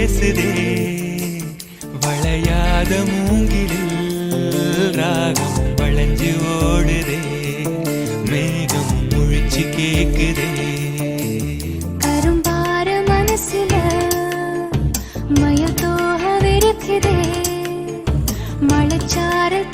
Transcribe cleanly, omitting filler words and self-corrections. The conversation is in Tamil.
பேசுதே வளையாத மூங்கிலில் ராகம் வளைஞ்சு ஓடுதே மேகம் முழிச்சு கேக்குதே கரும்பார மனசுல மயத்தோக விரிக்குதே மழைச்சாரல்